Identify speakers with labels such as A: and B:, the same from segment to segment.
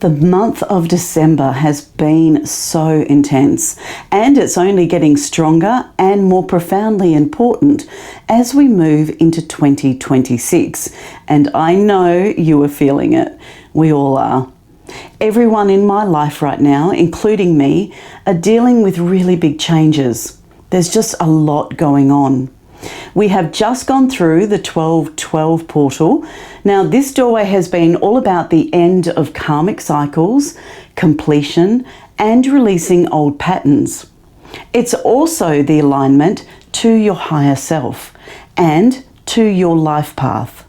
A: The month of December has been so intense, and it's only getting stronger and more profoundly important as we move into 2026. And I know you are feeling it. We all are. Everyone in my life right now, including me, are dealing with really big changes. There's just a lot going on. We have just gone through the 12-12 portal. Now, this doorway has been all about the end of karmic cycles, completion, and releasing old patterns. It's also the alignment to your higher self and to your life path.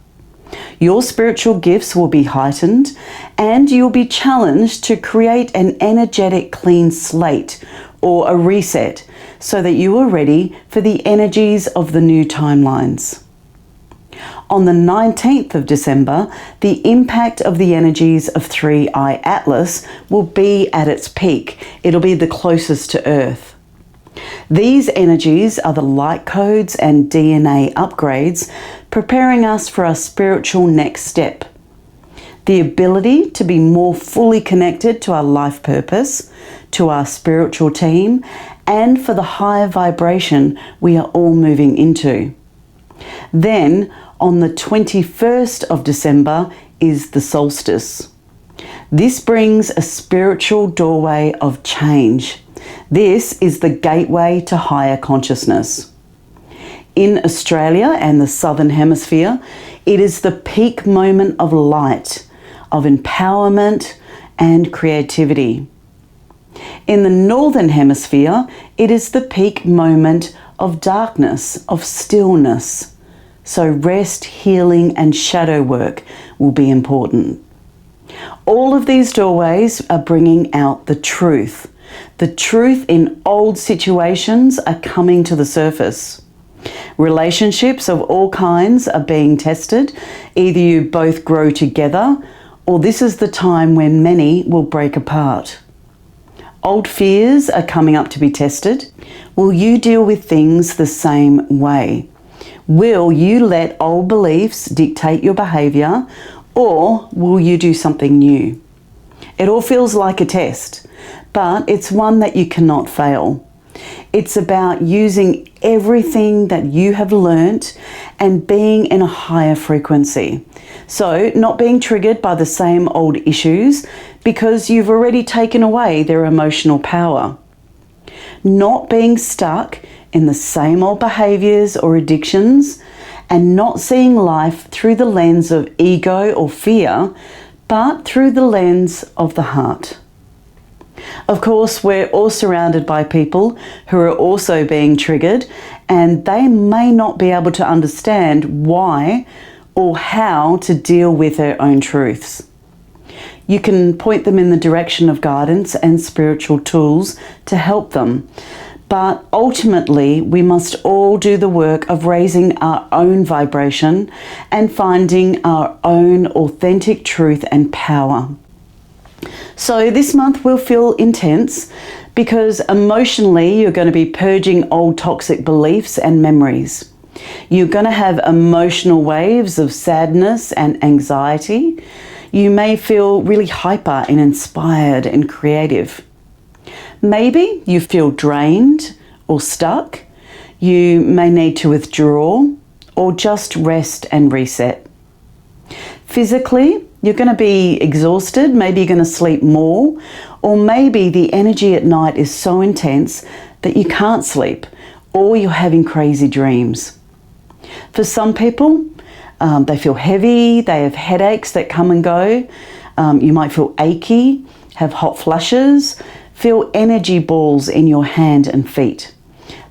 A: Your spiritual gifts will be heightened, and you'll be challenged to create an energetic clean slate or a reset so that you are ready for the energies of the new timelines. On the 19th of December, the impact of the energies of 3i Atlas will be at its peak. It'll be the closest to Earth. These energies are the light codes and DNA upgrades, preparing us for our spiritual next step. The ability to be more fully connected to our life purpose, to our spiritual team, and for the higher vibration we are all moving into. Then, on the 21st of December is the solstice. This brings a spiritual doorway of change. This is the gateway to higher consciousness. In Australia and the Southern Hemisphere, it is the peak moment of light, of empowerment and creativity. In the Northern Hemisphere, it is the peak moment of darkness, of stillness. So rest, healing, and shadow work will be important. All of these doorways are bringing out the truth. The truth in old situations are coming to the surface. Relationships of all kinds are being tested. Either you both grow together, or this is the time when many will break apart. Old fears are coming up to be tested. Will you deal with things the same way? Will you let old beliefs dictate your behavior, or will you do something new? It all feels like a test, but it's one that you cannot fail. It's about using everything that you have learnt and being in a higher frequency. So not being triggered by the same old issues because you've already taken away their emotional power. Not being stuck in the same old behaviours or addictions, and not seeing life through the lens of ego or fear, but through the lens of the heart. Of course, we're all surrounded by people who are also being triggered, and they may not be able to understand why or how to deal with their own truths. You can point them in the direction of guidance and spiritual tools to help them. But ultimately, we must all do the work of raising our own vibration and finding our own authentic truth and power. So this month will feel intense because emotionally you're going to be purging old toxic beliefs and memories. You're going to have emotional waves of sadness and anxiety. You may feel really hyper and inspired and creative. Maybe you feel drained or stuck. You may need to withdraw or just rest and reset. Physically, you're going to be exhausted, maybe you're going to sleep more, or maybe the energy at night is so intense that you can't sleep, or you're having crazy dreams. For some people, they feel heavy, they have headaches that come and go. You might feel achy, have hot flushes, feel energy balls in your hand and feet.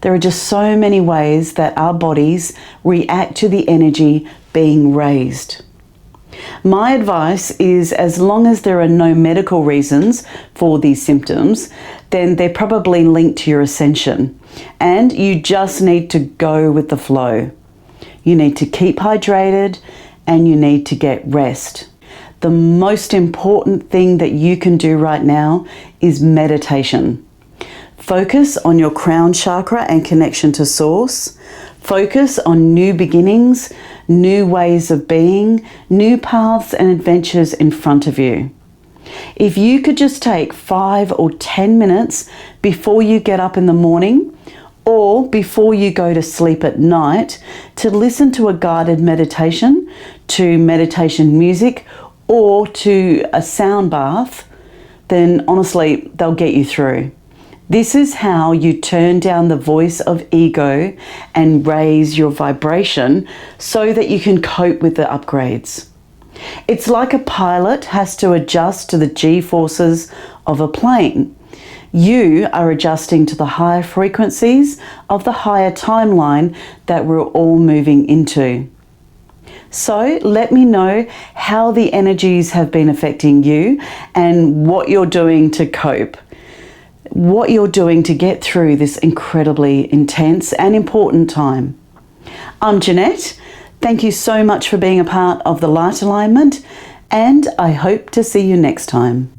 A: There are just so many ways that our bodies react to the energy being raised. My advice is, as long as there are no medical reasons for these symptoms, then they're probably linked to your ascension, and you just need to go with the flow. You need to keep hydrated and you need to get rest. The most important thing that you can do right now is meditation. Focus on your crown chakra and connection to source. Focus on new beginnings, new ways of being, new paths and adventures in front of you. If you could just take 5 or 10 minutes before you get up in the morning or before you go to sleep at night to listen to a guided meditation, to meditation music, or to a sound bath, then honestly, they'll get you through. This is how you turn down the voice of ego and raise your vibration so that you can cope with the upgrades. It's like a pilot has to adjust to the G-forces of a plane. You are adjusting to the higher frequencies of the higher timeline that we're all moving into. So let me know how the energies have been affecting you and what you're doing to cope. What you're doing to get through this incredibly intense and important time. I'm Jeanette. Thank you so much for being a part of the Light Alignment, and I hope to see you next time.